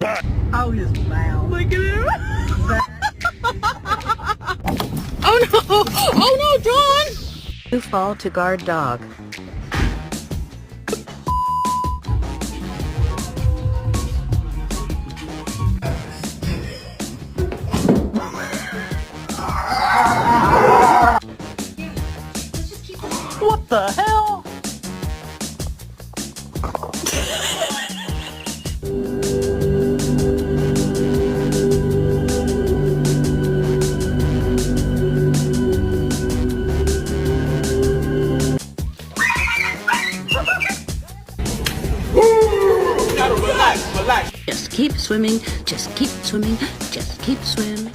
Oh, his mouth. Look at him. Oh no! Oh no, John! You fall to guard dog. What the hell? Just keep swimming, just keep swimming, just keep swimming.